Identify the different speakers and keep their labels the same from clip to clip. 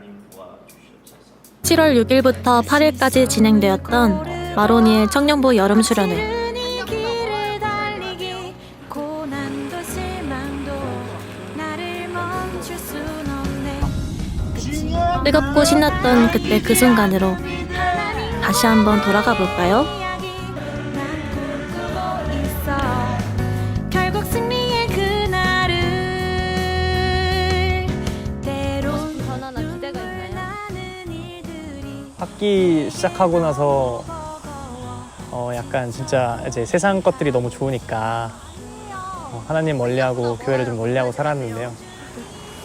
Speaker 1: 하나님 도와주시옵소서.
Speaker 2: 7월 6일부터 8일까지 진행되었던 마로니의 청년부 여름 수련회. 뜨겁고 신났던 그때 그 순간으로 다시 한번 돌아가 볼까요?
Speaker 3: 결국 승리의 그날을 때론
Speaker 4: 변화나 기대가 있나요?
Speaker 5: 학기 시작하고 나서 약간 진짜 이제 세상 것들이 너무 좋으니까 하나님 멀리하고 교회를 좀 멀리하고 살았는데요.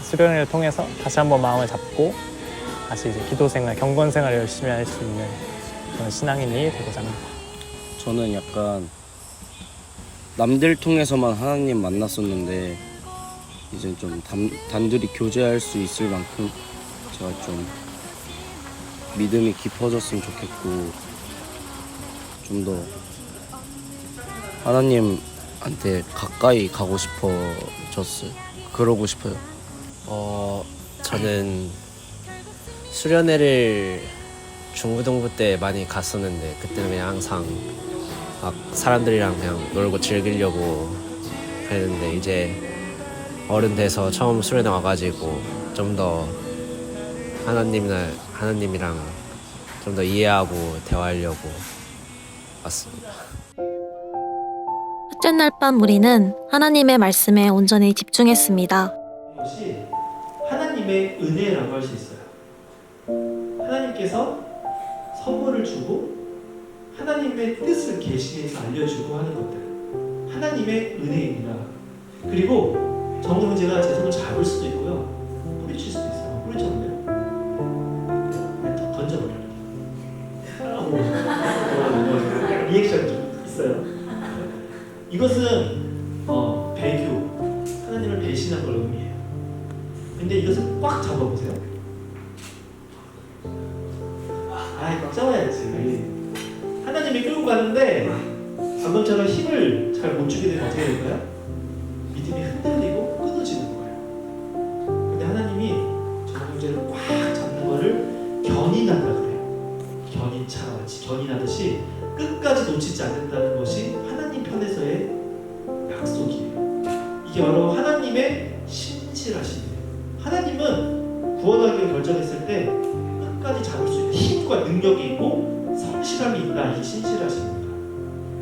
Speaker 5: 수련회를 통해서 다시 한번 마음을 잡고 다시 이제 기도 생활, 경건 생활을 열심히 할 수 있는 그런 신앙인이 되고자 합니다.
Speaker 6: 저는 약간 남들 통해서만 하나님 만났었는데 이제 좀 단둘이 교제할 수 있을 만큼 제가 좀 믿음이 깊어졌으면 좋겠고 좀 더 하나님한테 가까이 가고 싶어졌어요. 그러고 싶어요.
Speaker 7: 저는 수련회를 중고등부 때 많이 갔었는데 그때는 그냥 항상 막 사람들이랑 그냥 놀고 즐기려고 했는데 이제 어른 돼서 처음 수련회 와가지고 좀 더 하나님이랑 좀 더 이해하고 대화하려고 왔습니다.
Speaker 2: 첫째 날 밤 우리는 하나님의 말씀에 온전히 집중했습니다.
Speaker 1: 것이 하나님의 은혜라고 할 수 있어요. 하나님께서 선물을 주고 하나님의 뜻을 계시해서 알려주고 하는 것들, 하나님의 은혜입니다. 그리고 정우 형제가 제 손을 잡을 수도 있고요, 뿌리칠 수도 있어요. 뿌리쳤는데요? 네, 던져버려요. 리액션 좀 있어요. 이것은 배교, 하나님을 배신한 걸 의미해요. 근데 이것을 꽉 잡아보세요. 꽉 잡아야지. 하나님이 끌고 가는데 방금처럼 힘을 잘 못 주게 되면 어떻게 될까요? 믿음이 흔들리고 끊어지는 거예요. 근데 하나님이 저 문제를 꽉 잡는 거를 견인한다 그래요. 견인차와 같이 견인하듯이 끝까지 놓치지 않는다는 것이 하나님 편에서의 약속이에요. 이게 바로 하나님의 신실하심이에요. 하나님은 구원하기를 결정했을 때 끝까지 잡을 수 있는 힘과 능력이 있고 성실함이 있다. 이게 신실하십니다.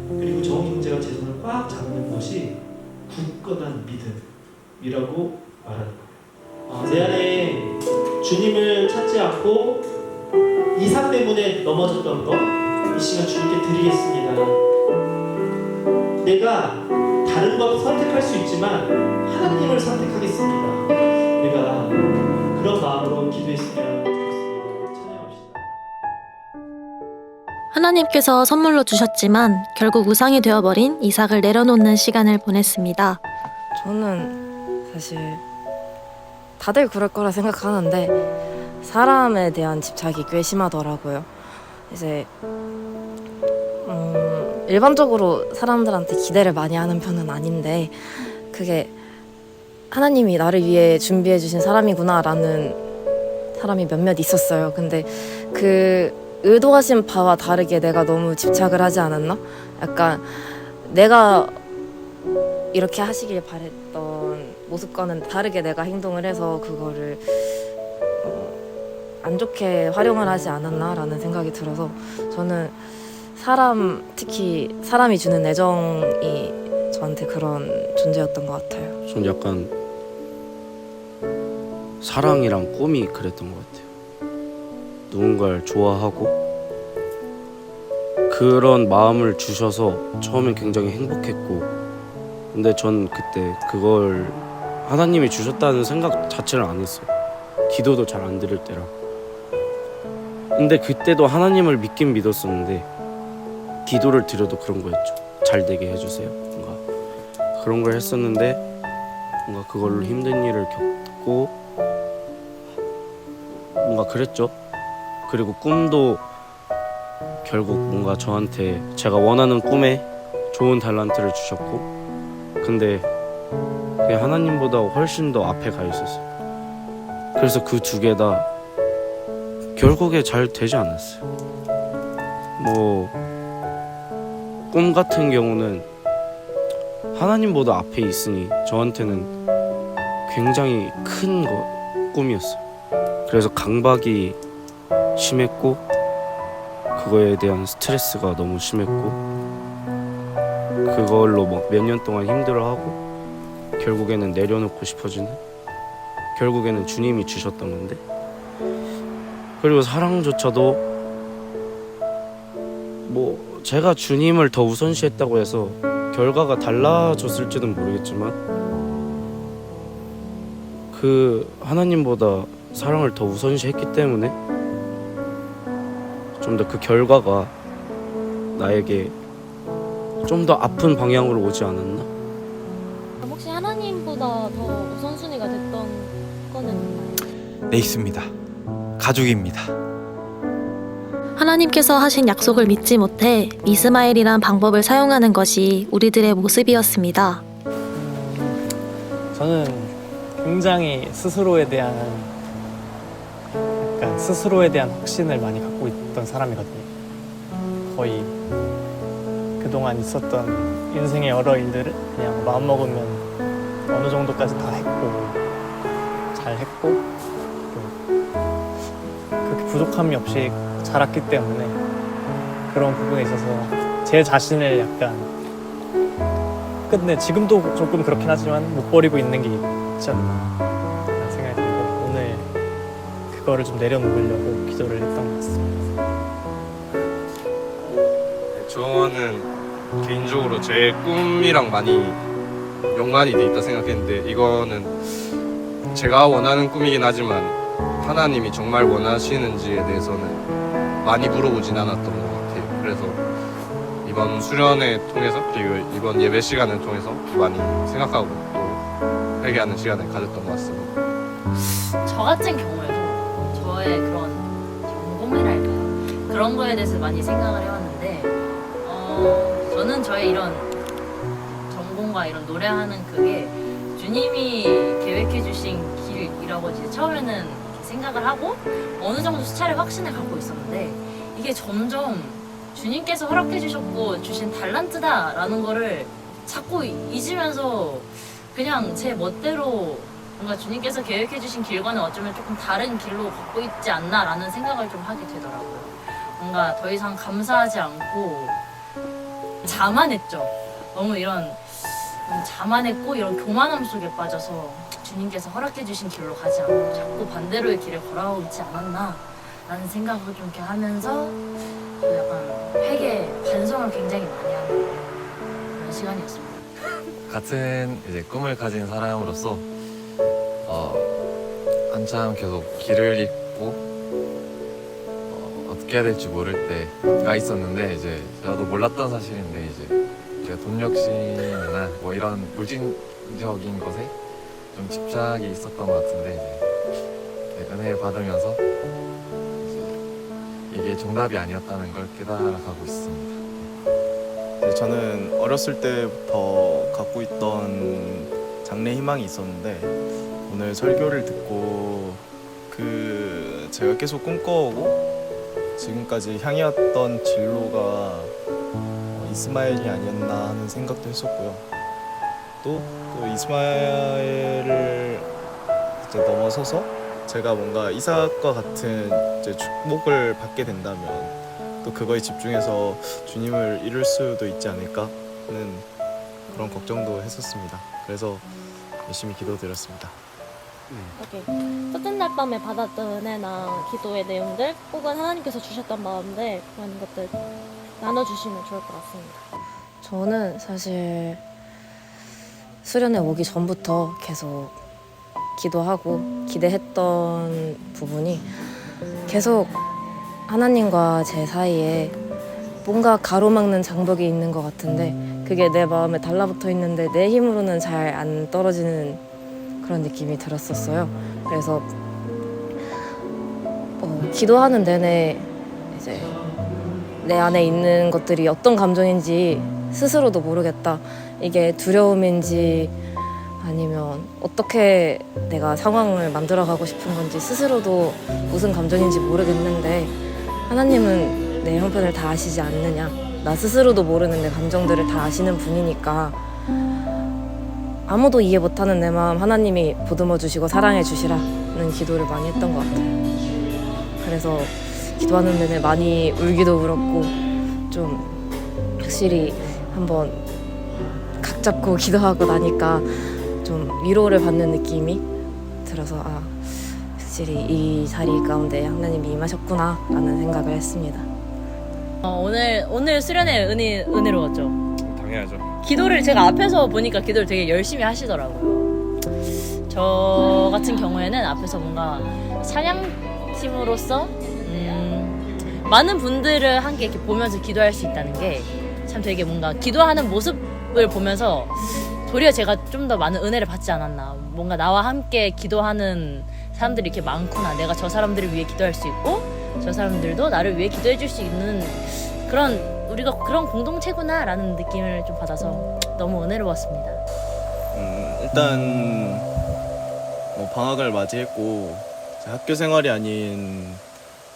Speaker 1: 그리고 정우 형제가 제 손을 꽉 잡는 것이 굳건한 믿음이라고 말하는 거예요. 제 안에 주님을 찾지 않고 이삭 때문에 넘어졌던 것, 이 시간 주님께 드리겠습니다. 내가 다른 것 선택할 수 있지만 하나님을 선택하겠습니다. 우리가 그런 마음으로 기도했으면 좋겠습니다. 찬양합시다.
Speaker 2: 하나님께서 선물로 주셨지만 결국 우상이 되어버린 이삭을 내려놓는 시간을 보냈습니다.
Speaker 8: 저는 사실 다들 그럴 거라 생각하는데 사람에 대한 집착이 꽤 심하더라고요. 이제 일반적으로 사람들한테 기대를 많이 하는 편은 아닌데 그게 하나님이 나를 위해 준비해 주신 사람이구나라는 사람이 몇몇 있었어요. 근데 그 의도하신 바와 다르게 내가 너무 집착을 하지 않았나? 약간 내가 이렇게 하시길 바랬던 모습과는 다르게 내가 행동을 해서 그거를 안 좋게 활용을 하지 않았나라는 생각이 들어서 저는 특히 사람이 주는 애정이 저한테 그런 존재였던 것 같아요.
Speaker 6: 전 약간 사랑이랑 꿈이 그랬던 것 같아요. 누군가를 좋아하고 그런 마음을 주셔서 처음엔 굉장히 행복했고 근데 전 그때 그걸 하나님이 주셨다는 생각 자체를 안 했어요. 기도도 잘 안 드릴 때라. 근데 그때도 하나님을 믿긴 믿었었는데 기도를 드려도 그런 거였죠. 잘 되게 해주세요. 뭔가 그런 걸 했었는데 뭔가 그걸로 힘든 일을 겪고 뭔가 그랬죠. 그리고 꿈도 결국 뭔가 저한테 제가 원하는 꿈에 좋은 탤런트를 주셨고 근데 그게 하나님보다 훨씬 더 앞에 가 있었어요. 그래서 그 두 개 다 결국에 잘 되지 않았어요. 뭐 꿈 같은 경우는 하나님보다 앞에 있으니 저한테는 굉장히 큰 꿈이었어요. 그래서 강박이 심했고 그거에 대한 스트레스가 너무 심했고 그걸로 막 몇 년 동안 힘들어하고 결국에는 내려놓고 싶어지는, 결국에는 주님이 주셨던 건데, 그리고 사랑조차도 뭐 제가 주님을 더 우선시했다고 해서 결과가 달라졌을지는 모르겠지만 그 하나님보다 사랑을 더 우선시했기 때문에 좀 더 그 결과가 나에게 좀 더 아픈 방향으로 오지 않았나?
Speaker 2: 혹시 하나님보다 더 우선순위가 됐던 거는 있나요?
Speaker 4: 네, 있습니다. 가족입니다.
Speaker 2: 하나님께서 하신 약속을 믿지 못해 이스마엘이란 방법을 사용하는 것이 우리들의 모습이었습니다.
Speaker 5: 저는 굉장히 스스로에 대한 확신을 많이 갖고 있던 사람이거든요. 거의 그동안 있었던 인생의 여러 일들을 그냥 마음먹으면 어느 정도까지 다 했고 잘 했고 그렇게 부족함이 없이 자랐기 때문에 그런 부분에 있어서 제 자신을 약간 끝내 지금도 조금 그렇긴 하지만 못 버리고 있는 게 있지 않나 라는 생각이 들고 오늘 그거를 좀 내려놓으려고 기도를 했던 것 같습니다.
Speaker 9: 저는 개인적으로 제 꿈이랑 많이 연관이 돼 있다 생각했는데 이거는 제가 원하는 꿈이긴 하지만 하나님이 정말 원하시는지에 대해서는 많이 물어보진 않았던 것 같아요. 그래서 이번 수련회 통해서 그리고 이번 예배 시간을 통해서 많이 생각하고 또 회개하는 시간을 가졌던 것 같습니다.
Speaker 10: 저 같은 경우에도 저의 그런 전공이랄까요? 그런 거에 대해서 많이 생각을 해왔는데 저는 저의 이런 전공과 이런 노래하는 그게 주님이 계획해 주신 길이라고 이제 처음에는 생각을 하고 어느 정도 수차례 확신을 갖고 있었는데 이게 점점 주님께서 허락해 주셨고 주신 달란트다라는 거를 자꾸 잊으면서 그냥 제 멋대로 뭔가 주님께서 계획해 주신 길과는 어쩌면 조금 다른 길로 걷고 있지 않나라는 생각을 좀 하게 되더라고요. 뭔가 더 이상 감사하지 않고 자만했죠. 너무 너무 자만했고 이런 교만함 속에 빠져서 주님께서 허락해 주신 길로 가지 않고 자꾸 반대로의 길을 걸어오고 있지 않았나 라는 생각을 좀 이렇게 하면서 약간 회개, 반성을 굉장히 많이 하는 그런 시간이었습니다.
Speaker 11: 같은 이제 꿈을 가진 사람으로서 한참 계속 길을 잃고 어떻게 해야 될지 모를 때가 있었는데 이제 저도 몰랐던 사실인데 이제 제가 돈 욕심이나 뭐 이런 물질적인 것에 좀 집착이 있었던 것 같은데 이제 은혜를 받으면서 이제 이게 정답이 아니었다는 걸 깨달아가고 있습니다.
Speaker 4: 저는 어렸을 때부터 갖고 있던 장래 희망이 있었는데 오늘 설교를 듣고 제가 계속 꿈꿔오고 지금까지 향해왔던 진로가 이스마엘이 아니었나 하는 생각도 했었고요. 또 이스마엘을 이제 넘어서서 제가 뭔가 이삭과 같은 이제 축복을 받게 된다면 또 그거에 집중해서 주님을 이룰 수도 있지 않을까 하는 그런 걱정도 했었습니다. 그래서 열심히 기도드렸습니다.
Speaker 2: 첫째 날 밤에 받았던 은혜나 기도의 내용들 혹은 하나님께서 주셨던 마음들 그런 것들 나눠주시면 좋을 것 같습니다.
Speaker 8: 저는 사실 수련회 오기 전부터 계속 기도하고 기대했던 부분이 계속 하나님과 제 사이에 뭔가 가로막는 장벽이 있는 것 같은데 그게 내 마음에 달라붙어 있는데 내 힘으로는 잘 안 떨어지는 그런 느낌이 들었었어요. 그래서 기도하는 내내 이제 내 안에 있는 것들이 어떤 감정인지 스스로도 모르겠다. 이게 두려움인지 아니면 어떻게 내가 상황을 만들어가고 싶은 건지 스스로도 무슨 감정인지 모르겠는데 하나님은 내 형편을 다 아시지 않느냐, 나 스스로도 모르는 내 감정들을 다 아시는 분이니까 아무도 이해 못하는 내 마음 하나님이 보듬어 주시고 사랑해 주시라는 기도를 많이 했던 것 같아요. 그래서 기도하는 내내 많이 울기도 울었고 좀 확실히 한번 각 잡고 기도하고 나니까 좀 위로를 받는 느낌이 들어서 확실히 이 자리 가운데 하나님이 임하셨구나 라는 생각을 했습니다.
Speaker 10: 오늘 수련회 은혜로웠죠.
Speaker 9: 당연하죠.
Speaker 10: 기도를 제가 앞에서 보니까 기도를 되게 열심히 하시더라고요. 저 같은 경우에는 앞에서 뭔가 찬양팀으로서 많은 분들을 함께 이렇게 보면서 기도할 수 있다는 게 참 되게 뭔가 기도하는 모습을 보면서 도리어 제가 좀 더 많은 은혜를 받지 않았나. 뭔가 나와 함께 기도하는 사람들이 이렇게 많구나. 내가 저 사람들을 위해 기도할 수 있고 저 사람들도 나를 위해 기도해 줄 수 있는 그런 우리가 그런 공동체구나 라는 느낌을 좀 받아서 너무 은혜로웠습니다.
Speaker 4: 일단 방학을 맞이했고 학교 생활이 아닌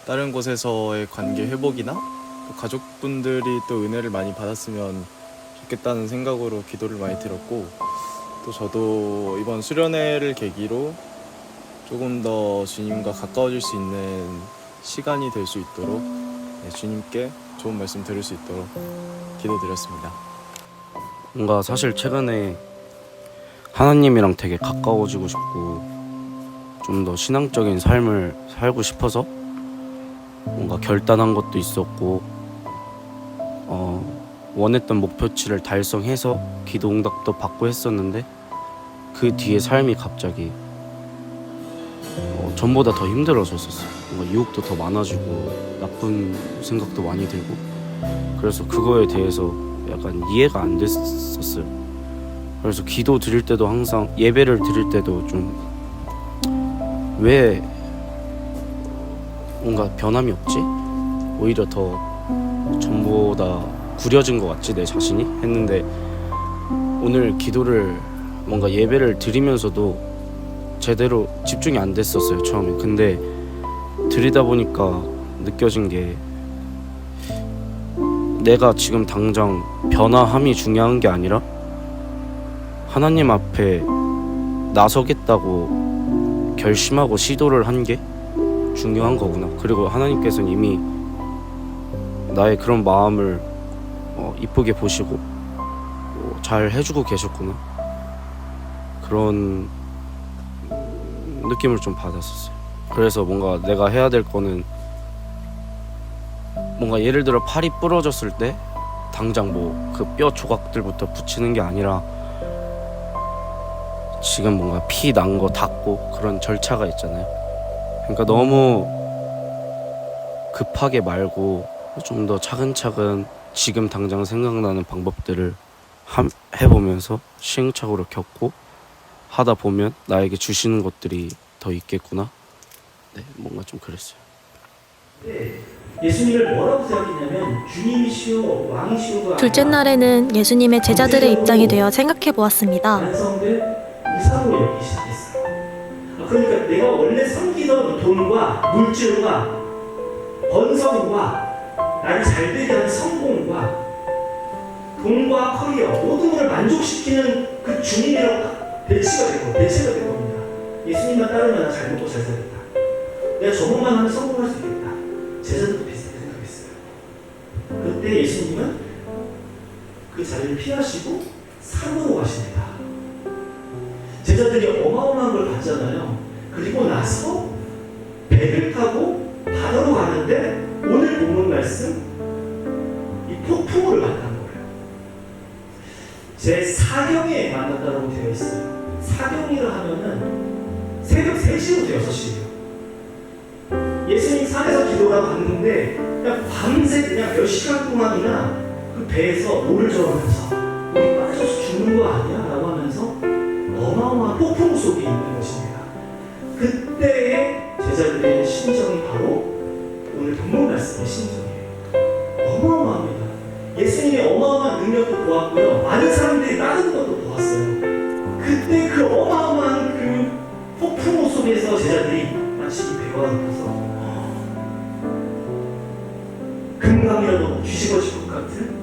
Speaker 4: 다른 곳에서의 관계 회복이나 또 가족분들이 또 은혜를 많이 받았으면 좋겠다는 생각으로 기도를 많이 드렸고, 또 저도 이번 수련회를 계기로 조금 더 주님과 가까워질 수 있는 시간이 될 수 있도록 주님께 좋은 말씀 들을 수 있도록 기도드렸습니다.
Speaker 6: 뭔가 사실 최근에 하나님이랑 되게 가까워지고 싶고 좀 더 신앙적인 삶을 살고 싶어서 뭔가 결단한 것도 있었고 원했던 목표치를 달성해서 기도 응답도 받고 했었는데 그 뒤에 삶이 갑자기 전보다 더 힘들어졌었어요. 뭔가 유혹도 더 많아지고 나쁜 생각도 많이 들고 그래서 그거에 대해서 약간 이해가 안 됐었어요. 그래서 기도 드릴 때도 항상 예배를 드릴 때도 좀 왜 뭔가 변함이 없지? 오히려 더 전보다 구려진 것 같지 내 자신이? 했는데 오늘 기도를 뭔가 예배를 드리면서도 제대로 집중이 안 됐었어요 처음에. 근데 드리다 보니까 느껴진 게 내가 지금 당장 변화함이 중요한 게 아니라 하나님 앞에 나서겠다고 결심하고 시도를 한 게 중요한 거구나. 그리고 하나님께서는 이미 나의 그런 마음을 이쁘게 보시고 잘 해주고 계셨구나. 그런 느낌을 좀 받았었어요. 그래서 뭔가 내가 해야 될 거는 뭔가 예를 들어 팔이 부러졌을 때 당장 뭐 그 뼈 조각들부터 붙이는 게 아니라 지금 뭔가 피 난 거 닦고 그런 절차가 있잖아요. 그러니까 너무 급하게 말고 좀 더 차근차근 지금 당장 생각나는 방법들을 해보면서 시행착오를 겪고 하다 보면 나에게 주시는 것들이 더 있겠구나. 네, 뭔가 좀 그랬어요.
Speaker 1: 예수님을 뭐라고 생각했냐면 주님이시오 왕이시오가
Speaker 2: 둘째 날에는 예수님의 제자들의 입장이 되어 생각해 보았습니다.
Speaker 1: 완성된 이사로 여기기 시작했어요. 그러니까 내가 원래 섬기던 돈과 물질과 번성과 나를 잘되게 하는 성공과 돈과 커리어 모든 걸 만족시키는 그 주님이랑 배치가 될 겁니다. 예수님만 따르면 잘 먹고 잘 살겠다. 내가 저것만 하면 성공할 수 있겠다. 제자들도 비슷하게 생각했어요. 그때 예수님은 그 자리를 피하시고 산으로 가십니다. 제자들이 어마어마한 걸 봤잖아요. 그리고 나서 배를 타고 바다로 가는데 오늘 보는 말씀 이 폭풍우를 만난 거예요. 제 사경에 만났다고 되어 있어요. 사경이라 하면은 새벽 3시부터 6시예요. 예수님 산에서 기도하고 갔는데 그냥 밤새 그냥 몇 시간 동안이나 그 배에서 노를 저으면서 우리 빠져서 죽는 거 아니야? 라고 하면서 어마어마한 폭풍 속에 있는 것입니다. 그때의 제자들의 심정이 바로 오늘 본문 말씀의 심정이에요. 어마어마합니다. 예수님의 어마어마한 능력도 보았고요. 많은 사람들이 따르는 것도 보았어요. 그때 그 속에서 제자들이 마치 이 배와 높아서 금강이라도 뒤집어질 것 같은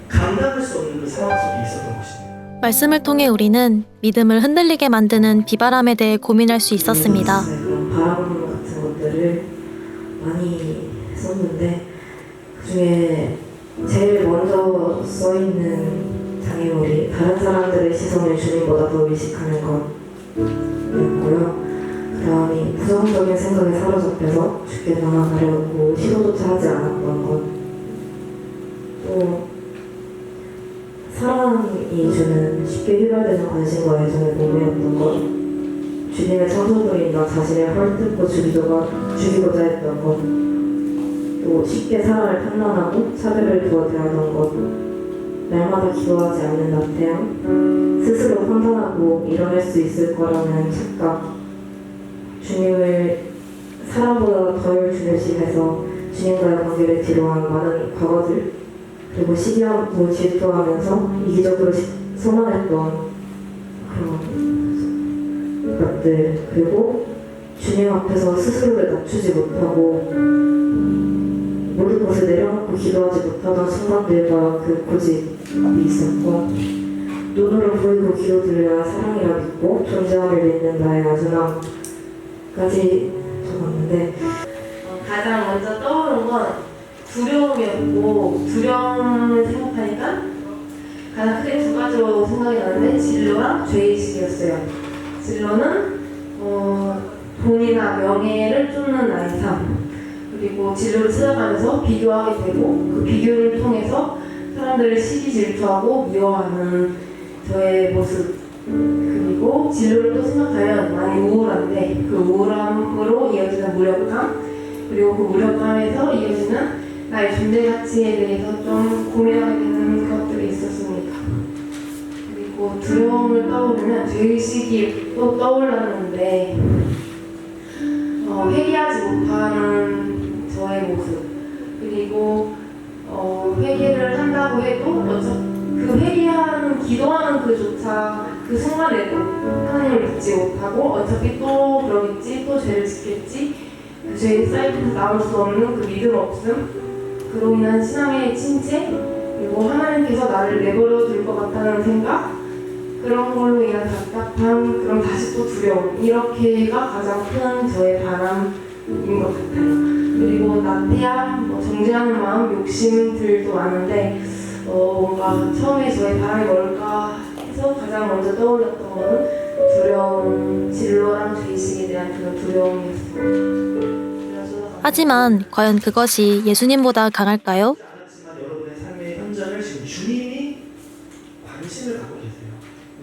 Speaker 1: 감당할 수 없는 그 상황 속에 있었던 것입니다.
Speaker 2: 말씀을 통해 우리는 믿음을 흔들리게 만드는 비바람에 대해 고민할 수 있었습니다.
Speaker 8: 그런 바람 같은 것들을 많이 썼는데 그중에 제일 먼저 써있는 장애물이 다른 사람들의 시선을 주님보다 더 의식하는 것이었고요. 그 다음이 부정적인 생각에 사로잡혀서 죽게 나아가려고 시도조차 하지 않았던 것. 또 사랑이 주는 쉽게 휘발되는 관심과 애정에 목매였던 것. 주님의 창조물인 나 자신을 헐뜯고 죽이고자 했던 것. 또 쉽게 사람을 판단하고 차별을 두어 대하던 것. 날마다 기도하지 않는 나태함. 스스로 판단하고 일어날 수 있을 거라는 착각. 주님을 사람보다 덜 중요시해서 주님과의 관계를 뒤로한 많은 과거들. 그리고 시기하고 질투하면서 이기적으로 소망했던 그런 것들. 그리고 주님 앞에서 스스로를 낮추지 못하고 모든 것을 내려놓고 기도하지 못하던 순간들과 그 고집이 있었고, 눈으로 보이고 귀로 들려야 사랑이라 믿고 존재함을 믿는 나의 아주남까지 적었는데,
Speaker 12: 가장 먼저 떠오른 건 두려움이었고, 두려움을 생각하니까 가장 크게 두 가지로 생각이 나는데 진로랑 죄의식이었어요. 진로는 돈이나 명예를 쫓는 나의 삶, 그리고 진로를 찾아가면서 비교하게 되고 그 비교를 통해서 사람들을 시기 질투하고 미워하는 저의 모습. 그리고 진로를 또 생각하면 많이 우울한데 그 우울함으로 이어지는 무력감, 그리고 그 무력감에서 이어지는 나의 존재 가치에 대해서 좀 고민하게 되는 것들이 있었습니다. 그리고 두려움을 떠오르면 죄의식이 또 떠올랐는데 회개하지 못하는 저의 모습, 그리고 회개를 한다고 해도 그 회개하는 기도하는 그조차 그 순간에도 하나님을 믿지 못하고 어차피 또 그러겠지, 또 죄를 짓겠지, 그 죄의 사이클에서 나올 수 없는 그 믿음 없음, 그로 인한 신앙의 침체, 그리고 하나님께서 나를 내버려 둘 것 같다는 생각, 그런 걸로 인한 답답함, 그럼 다시 또 두려움, 이렇게가 가장 큰 저의 바람인 것 같아요. 그리고 나태함, 정죄하는 마음, 욕심들도 많은데 뭔가 처음에 저의 바람이 뭘까 해서 가장 먼저 떠올랐던 거는 두려움, 진로랑 죄의식에 대한 그런 두려움이었어요.
Speaker 2: 하지만 과연 그것이 예수님보다 강할까요?
Speaker 1: 않았지만 여러분의 삶의 현장을 지금 주님이 관심을 갖고 계세요.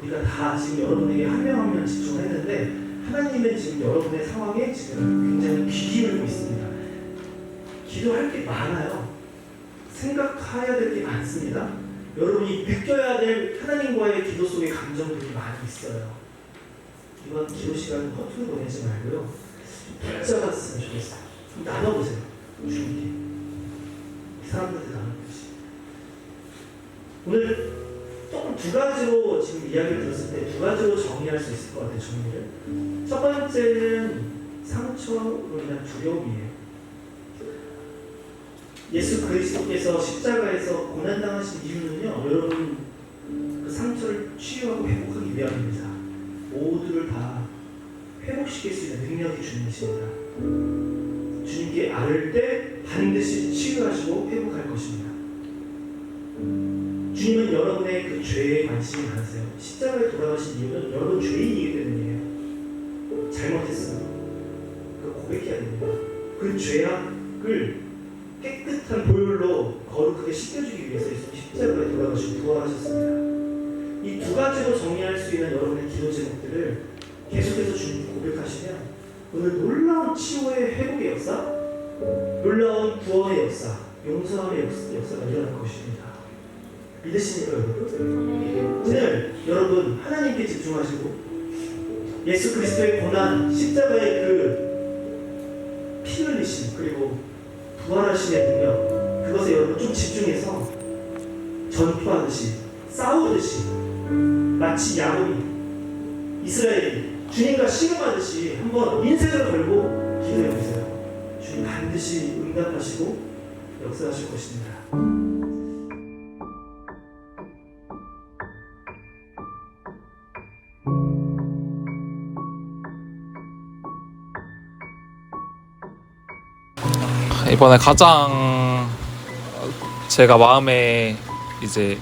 Speaker 1: 우리가 다 지금 여러분에게 한 명 한 명 집중을 했는데 하나님은 지금 여러분의 상황에 지금 굉장히 귀 기울이고 있습니다. 기도할 게 많아요. 생각해야 될 게 많습니다. 여러분이 느껴야 될 하나님과의 기도 속의 감정들이 많이 있어요. 이번 기도 시간은 허투루 보내지 말고요. 붙잡았으면 좋겠어요. 나눠보세요. 주님께. 이 사람들한테 나눠보세요. 오늘 조금 두 가지로 지금 이야기를 들었을 때 두 가지로 정리할 수 있을 것 같아요. 정리를. 첫 번째는 상처로 인한 두려움이에요. 예수 그리스도께서 십자가에서 고난당하신 이유는요, 여러분 그 상처를 치유하고 회복하기 위함입니다. 모두를 다 회복시킬 수 있는 능력이 주님이십니다. 주님께 아를 때 반드시 치유하시고 회복할 것입니다. 주님은 여러분의 그 죄에 관심이 많으세요. 십자가에 돌아가신 이유는 여러분 죄인이기 때문이에요. 잘못했어요. 그거 고백해야 됩니다. 그 죄악을 깨끗한 보혈로 거룩하게 씻겨주기 위해서 십자가에 돌아가시고 부활하셨습니다. 이 두 가지로 정리할 수 있는 여러분의 기도 제목들을 계속해서 주님께 고백하시면 오늘 놀라운 치유의 회복의 역사, 놀라운 구원의 역사, 용서함의 역사가 일어날 것입니다. 믿으십니까 여러분? 오늘 여러분 하나님께 집중하시고 예수 그리스도의 고난, 십자가의 그 피 흘리심, 그리고 부활하심의 능력, 그것에 여러분 좀 집중해서 전투하듯이 싸우듯이 마치 야곱이 이스라엘이 주님과 씨름하듯이 한번 인생을 걸고 기도해 보세요. 주님 반드시 응답하시고 역사하실 것입니다.
Speaker 13: 이번에 가장 제가 마음에 이제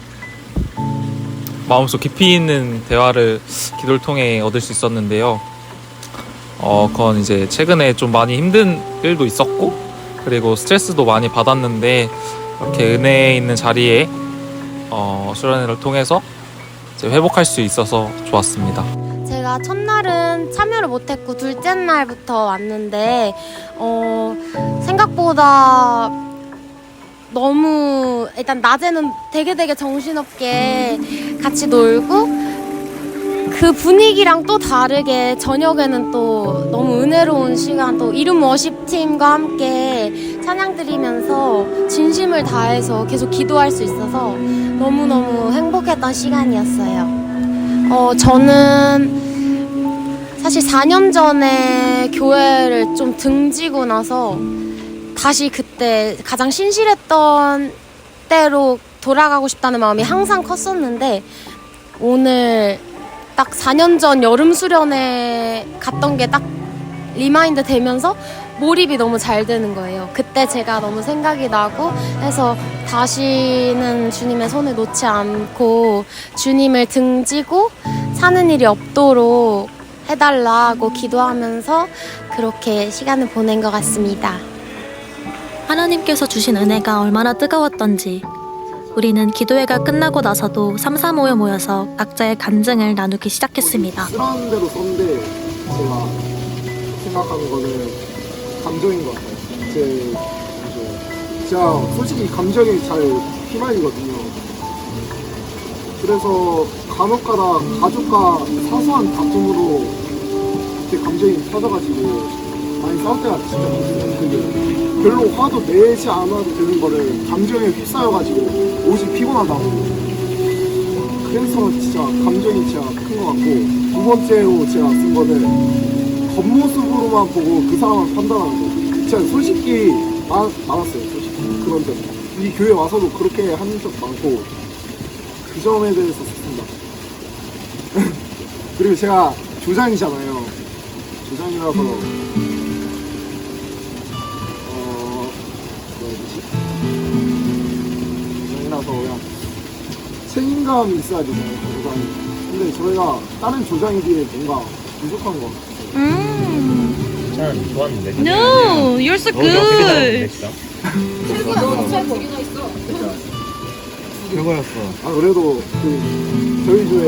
Speaker 13: 마음속 깊이 있는 대화를 기도를 통해 얻을 수 있었는데요. 그건 이제 최근에 좀 많이 힘든 일도 있었고 그리고 스트레스도 많이 받았는데 이렇게 은혜 있는 자리에 수련회를 통해서 이제 회복할 수 있어서 좋았습니다.
Speaker 14: 제가 첫날은 참여를 못했고 둘째 날부터 왔는데 생각보다 너무 일단 낮에는 되게 정신없게 같이 놀고 그 분위기랑 또 다르게 저녁에는 또 너무 은혜로운 시간 또 이름 워십 팀과 함께 찬양 드리면서 진심을 다해서 계속 기도할 수 있어서 너무너무 행복했던 시간이었어요. 저는 사실 4년 전에 교회를 좀 등지고 나서 다시 그때 가장 신실했던 때로 돌아가고 싶다는 마음이 항상 컸었는데 오늘 딱 4년 전 여름 수련회 갔던 게 딱 리마인드 되면서 몰입이 너무 잘 되는 거예요. 그때 제가 너무 생각이 나고 해서 다시는 주님의 손을 놓지 않고 주님을 등지고 사는 일이 없도록 해달라고 기도하면서 그렇게 시간을 보낸 것 같습니다.
Speaker 2: 하나님께서 주신 은혜가 얼마나 뜨거웠던지 우리는 기도회가 끝나고 나서도 335에 모여서 각자의 간증을 나누기 시작했습니다.
Speaker 4: 쓰라는 대로 썼는데 제가 생각하는 거는 감정인 것 같아요. 제가 솔직히 감정에 잘 휘말리거든요. 그래서 간혹가다 가족과 사소한 다툼으로 이렇게 감정이 터져가지고 많이 싸울 때가 진짜 많거든요. 근데 별로 화도 내지 않아도 되는 거를 감정에 휩싸여가지고 오직 피곤하다고. 그래서 진짜 감정이 진짜 큰 것 같고 두 번째로 제가 쓴 거는 겉모습으로만 보고 그 사람을 판단하는 거. 진짜 솔직히 많았어요. 솔직히 그런 점. 이 교회 와서도 그렇게 하는 적 많고 그 점에 대해서 썼습니다. 그리고 제가 조장이잖아요. 조장이라서 조장이라서 그냥 책임감이 있어야 되잖아요. 조장이. 근데 저희가 다른 조장에 비해 뭔가 부족한 것 같아요.
Speaker 5: 전 좋았는데.
Speaker 2: No, you're so good.
Speaker 4: 그거였어. 아 그래도 그 저희 조에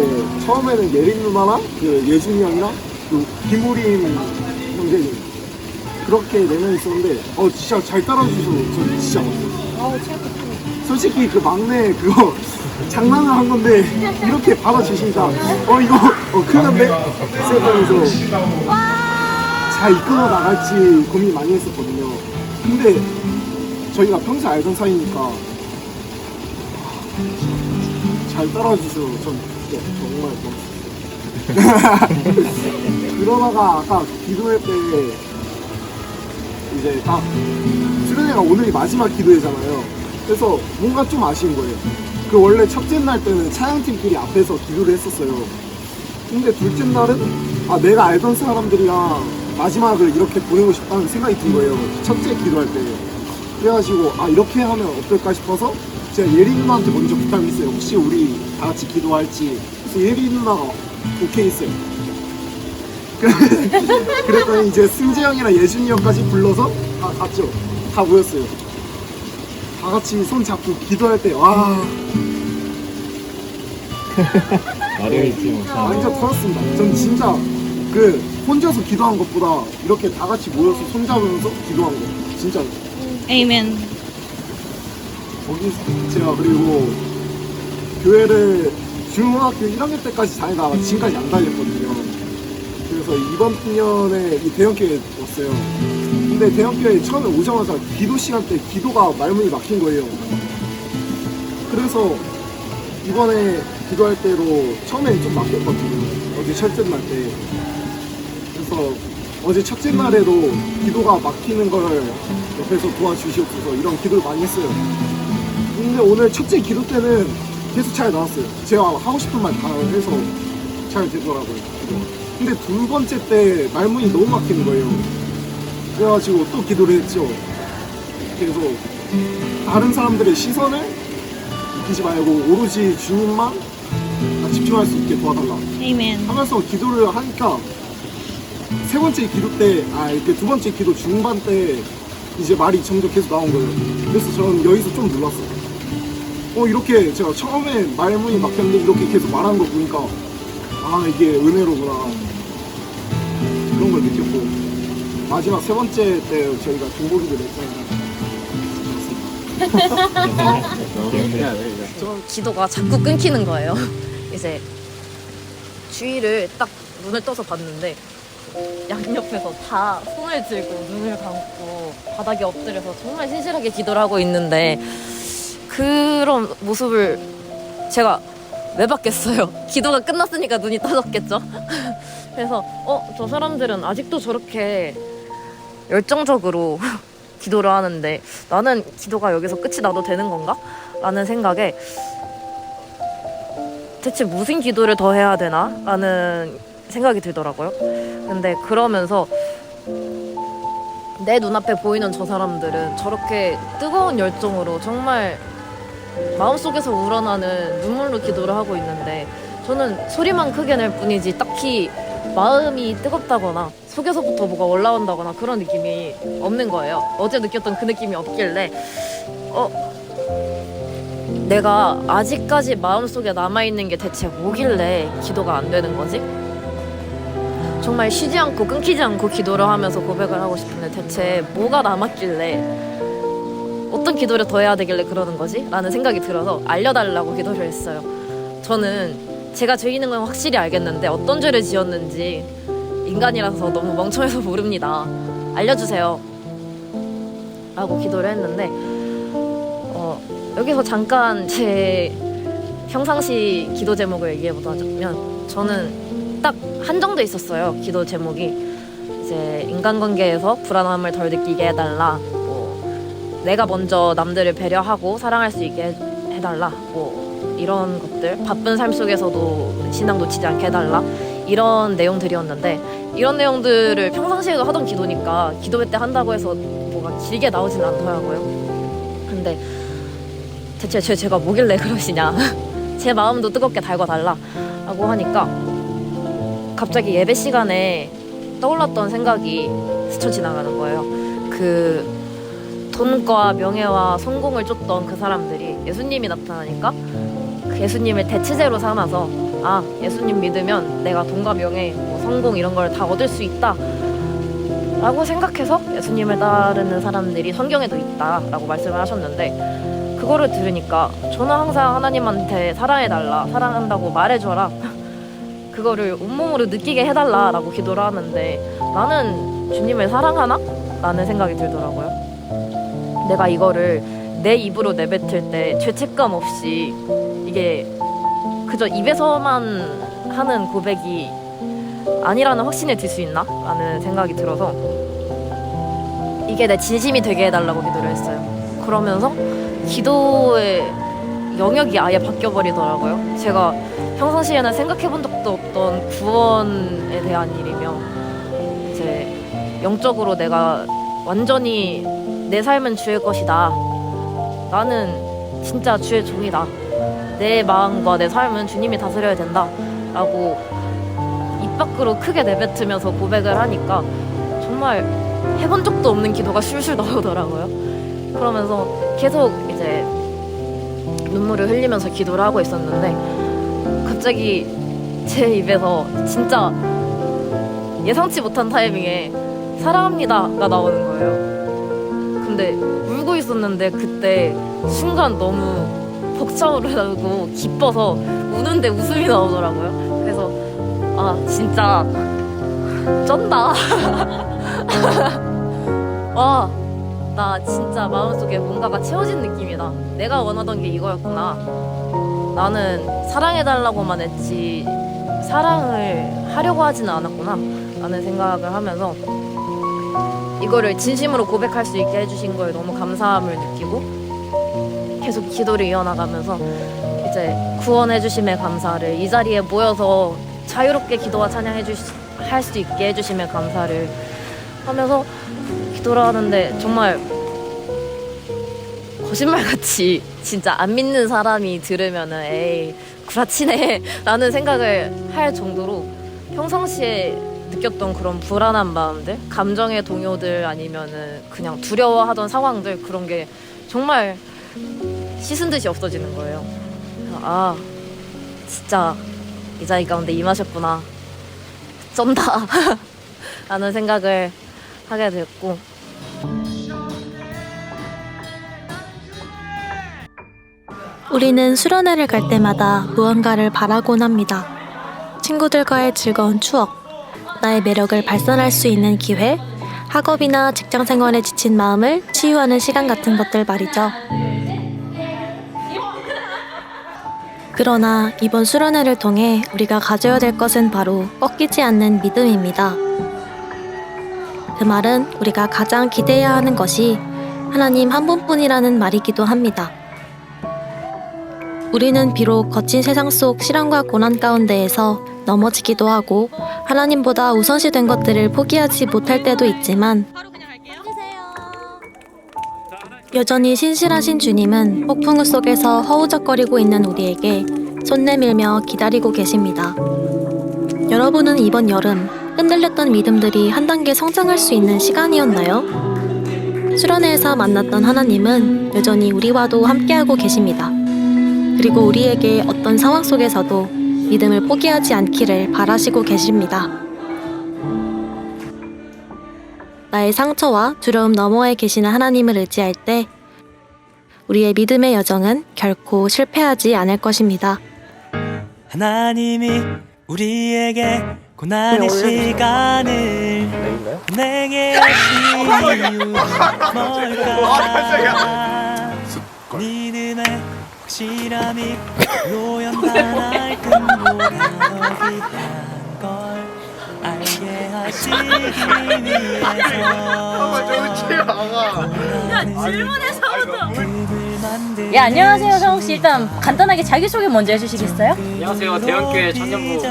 Speaker 4: 처음에는 예린 누나랑 그 예준이 형이랑 그 김우림 형제님 그렇게 4명 있었는데 진짜 잘 따라주셔서 저 진짜 솔직히 그 막내 그거 장난을 한 건데 이렇게 받아주시니까 이거 큰일 났네 생각하면서 잘 이끌어 나갈지 고민 많이 했었거든요. 근데 저희가 평소에 알던 사이니까 잘 따라주셔서 전 그때 정말 고맙습니다. 그러다가 아까 기도회 때 이제 딱 수련회가 오늘이 마지막 기도회잖아요. 그래서 뭔가 좀 아쉬운 거예요. 그 원래 첫째 날 때는 찬양팀끼리 앞에서 기도를 했었어요. 근데 둘째 날은 내가 알던 사람들이랑 마지막을 이렇게 보내고 싶다는 생각이 든 거예요. 첫째 기도할 때. 그래가지고 이렇게 하면 어떨까 싶어서 제가 예리 누나한테 먼저 부탁을 했어요. 혹시 우리 다 같이 기도할지. 그래서 예리 누나가 오케이 했어요. 그랬더니 이제 승재 형이랑 예준이 형까지 불러서 다 갔죠. 다 모였어요. 다 같이 손 잡고 기도할 때
Speaker 5: 나를 잊지 못하는
Speaker 4: 완전 터졌습니다. 전 진짜 그 혼자서 기도한 것보다 이렇게 다 같이 모여서 손잡으면서 기도한 거 진짜.
Speaker 2: Amen.
Speaker 4: 거기 제가 그리고 교회를 중학교 1학년 때까지 다니다가 지금까지 안 다녔거든요. 그래서 이번 년에 이 대형교회에 왔어요. 근데 대형교회에 처음에 오자마자 기도 시간 때 기도가 말문이 막힌 거예요. 그래서 이번에 기도할 때로 처음에는 좀 막혔거든요. 어제 첫째 날 때.
Speaker 15: 그래서 어제 첫째 날에도 기도가 막히는 걸 옆에서 도와주시옵소서 이런 기도를 많이 했어요. 근데 오늘 첫째 기도 때는 계속 잘 나왔어요. 제가 하고 싶은 말 다 해서 잘 되더라고요. 근데 두 번째 때 말문이 너무 막히는 거예요. 그래가지고 또 기도를 했죠. 그래서 다른 사람들의 시선을 느끼지 말고 오로지 주님만 집중할 수 있게 도와달라 하면서 기도를 하니까 세 번째 기도 때, 이렇게 두 번째 기도 중반 때 이제 말이 점점 계속 나온 거예요. 그래서 저는 여기서 좀 놀랐어요. 이렇게 제가 처음에 말문이 막혔는데 이렇게 계속 말하는 거 보니까 이게 은혜로구나 그런 걸 느꼈고, 마지막 세 번째 때 저희가 중보기도를 했잖아요.
Speaker 8: 좀 기도가 자꾸 끊기는 거예요. 이제 주위를 딱 눈을 떠서 봤는데 양옆에서 다 손을 들고 눈을 감고 바닥에 엎드려서 정말 신실하게 기도를 하고 있는데 그런 모습을 제가 왜 봤겠어요? 기도가 끝났으니까 눈이 떠졌겠죠? 그래서 저 사람들은 아직도 저렇게 열정적으로 기도를 하는데 나는 기도가 여기서 끝이 나도 되는 건가? 라는 생각에 대체 무슨 기도를 더 해야 되나? 라는 생각이 들더라고요. 근데 그러면서 내 눈앞에 보이는 저 사람들은 저렇게 뜨거운 열정으로 정말 마음속에서 우러나는 눈물로 기도를 하고 있는데 저는 소리만 크게 낼 뿐이지 딱히 마음이 뜨겁다거나 속에서부터 뭐가 올라온다거나 그런 느낌이 없는 거예요. 어제 느꼈던 그 느낌이 없길래 내가 아직까지 마음속에 남아있는 게 대체 뭐길래 기도가 안 되는 거지? 정말 쉬지 않고 끊기지 않고 기도를 하면서 고백을 하고 싶은데 대체 뭐가 남았길래 어떤 기도를 더 해야 되길래 그러는 거지? 라는 생각이 들어서 알려달라고 기도를 했어요. 저는 제가 죄 있는 건 확실히 알겠는데 어떤 죄를 지었는지 인간이라서 너무 멍청해서 모릅니다. 알려주세요. 라고 기도를 했는데 여기서 잠깐 제 평상시 기도 제목을 얘기해보자면 저는 딱 한정돼 있었어요. 기도 제목이 이제 인간관계에서 불안함을 덜 느끼게 해달라, 내가 먼저 남들을 배려하고 사랑할 수 있게 해달라, 이런 것들, 바쁜 삶 속에서도 신앙 놓치지 않게 해달라, 이런 내용들이었는데 이런 내용들을 평상시에도 하던 기도니까 기도회 때 한다고 해서 뭐가 길게 나오진 않더라고요. 근데 대체 제가 뭐길래 그러시냐 제 마음도 뜨겁게 달궈달라 라고 하니까 갑자기 예배 시간에 떠올랐던 생각이 스쳐 지나가는 거예요. 그 돈과 명예와 성공을 쫓던 그 사람들이 예수님이 나타나니까 그 예수님을 대체제로 삼아서 예수님 믿으면 내가 돈과 명예, 성공 이런 걸 다 얻을 수 있다 라고 생각해서 예수님을 따르는 사람들이 성경에도 있다 라고 말씀을 하셨는데 그거를 들으니까 저는 항상 하나님한테 사랑해달라, 사랑한다고 말해줘라 그거를 온몸으로 느끼게 해달라 라고 기도를 하는데 나는 주님을 사랑하나? 라는 생각이 들더라고요. 내가 이거를 내 입으로 내뱉을 때 죄책감 없이 이게 그저 입에서만 하는 고백이 아니라는 확신을 들 수 있나? 라는 생각이 들어서 이게 내 진심이 되게 해달라고 기도를 했어요. 그러면서 기도의 영역이 아예 바뀌어버리더라고요. 제가 평상시에는 생각해본 적도 없던 구원에 대한 일이며 이제 영적으로 내가 완전히 내 삶은 주의 것이다, 나는 진짜 주의 종이다, 내 마음과 내 삶은 주님이 다스려야 된다 라고 입 밖으로 크게 내뱉으면서 고백을 하니까 정말 해본 적도 없는 기도가 술술 나오더라고요. 그러면서 계속 이제 눈물을 흘리면서 기도를 하고 있었는데 갑자기 제 입에서 진짜 예상치 못한 타이밍에 사랑합니다가 나오는 거예요. 근데 울고 있었는데 그때 순간 너무 벅차오르고 기뻐서 우는데 웃음이 나오더라고요. 그래서 진짜 쩐다. 와, 나 진짜 마음속에 뭔가가 채워진 느낌이다. 내가 원하던 게 이거였구나. 나는 사랑해달라고만 했지 사랑을 하려고 하지는 않았구나 라는 생각을 하면서 이거를 진심으로 고백할 수 있게 해주신 거에 너무 감사함을 느끼고 계속 기도를 이어나가면서 이제 구원해 주심에 감사를, 이 자리에 모여서 자유롭게 기도와 찬양해 할 수 있게 해주심에 감사를 하면서 기도를 하는데 정말 거짓말같이 진짜 안 믿는 사람이 들으면은 에이 구라치네 라는 생각을 할 정도로 평상시에 느꼈던 그런 불안한 마음들, 감정의 동요들 아니면은 그냥 두려워하던 상황들, 그런 게 정말 씻은 듯이 없어지는 거예요. 그래서 아 진짜 이 자리 가운데 임하셨구나, 쩐다 라는 생각을 하게 됐고,
Speaker 2: 우리는 수련회를 갈 때마다 무언가를 바라곤 합니다. 친구들과의 즐거운 추억, 나의 매력을 발산할 수 있는 기회, 학업이나 직장 생활에 지친 마음을 치유하는 시간 같은 것들 말이죠. 그러나 이번 수련회를 통해 우리가 가져야 될 것은 바로 꺾이지 않는 믿음입니다. 그 말은 우리가 가장 기대해야 하는 것이 하나님 한 분뿐이라는 말이기도 합니다. 우리는 비록 거친 세상 속 시련과 고난 가운데에서 넘어지기도 하고 하나님보다 우선시된 것들을 포기하지 못할 때도 있지만 여전히 신실하신 주님은 폭풍우 속에서 허우적거리고 있는 우리에게 손 내밀며 기다리고 계십니다. 여러분은 이번 여름 흔들렸던 믿음들이 한 단계 성장할 수 있는 시간이었나요? 수련회에서 만났던 하나님은 여전히 우리와도 함께하고 계십니다. 그리고 우리에게 어떤 상황 속에서도 믿음을 포기하지 않기를 바라시고 계십니다. 나의 상처와 두려움 너머에 계시는 하나님을 의지할 때 우리의 믿음의 여정은 결코 실패하지 않을 것입니다.
Speaker 16: 하나님이 우리에게 고난의 시간을 보내게 하신 이유가 뭘까? 믿음의 확실함이 로연단할 끈보다 더 귀한 걸 알게 하시기 위해서
Speaker 10: 야, 질문에서부터. 야, 안녕하세요. 저 혹시 일단 간단하게 자기소개 먼저 해주시겠어요?
Speaker 17: 안녕하세요. 대형교회 청년부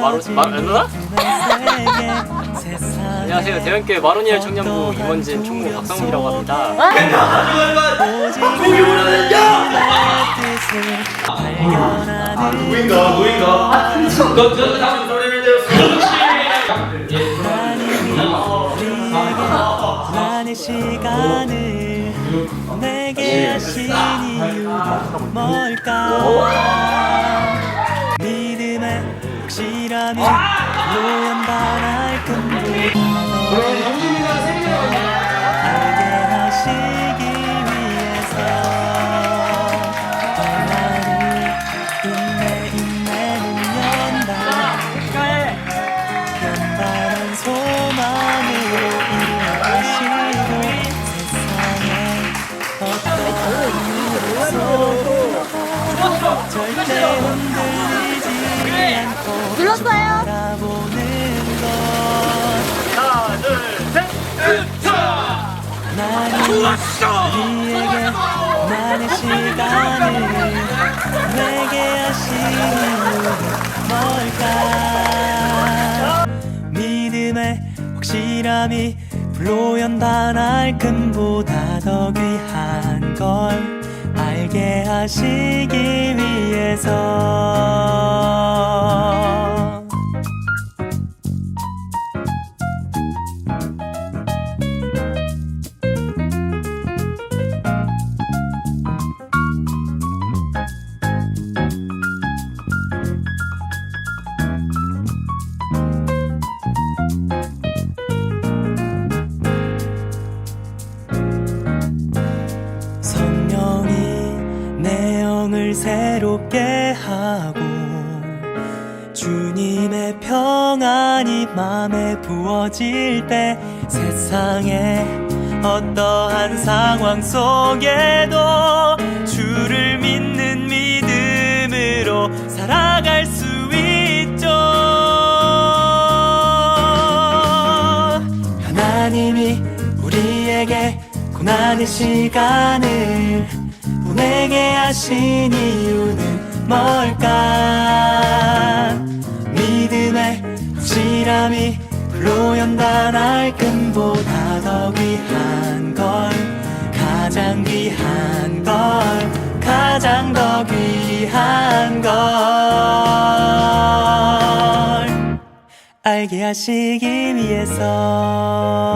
Speaker 17: 안녕하세요. 대형교회 마로니엘 청년부 임원진 총무 박상훈이라고 합니다.
Speaker 16: 누인가? 나의 시간을 내게 하신 이유가 뭘까? 믿음의 확실함이 로연단할 끈보다 알게 하시기 위해서 인내는 연단한 소망으로 일하시고 세상에 어떤 일에서도 절대 흔들리지 않고 바라보는 것. 하나, 둘, 셋, 우리에게 나의 시간을 내게 하신 이유는 뭘까? 믿음의 확실함이 불로 연단할 금보다 더 귀한 걸 알게 하시기 위해서. 새롭게 하고 주님의 평안이 맘에 부어질 때 세상의 어떠한 상황 속에도 주를 믿는 믿음으로 살아갈 수 있죠. 난 이 시간을 보내게 하신 이유는 뭘까? 믿음의 확실함이 불로 연다 날금보다 더 귀한 걸, 가장 귀한 걸, 가장 더 귀한 걸 알게 하시기 위해서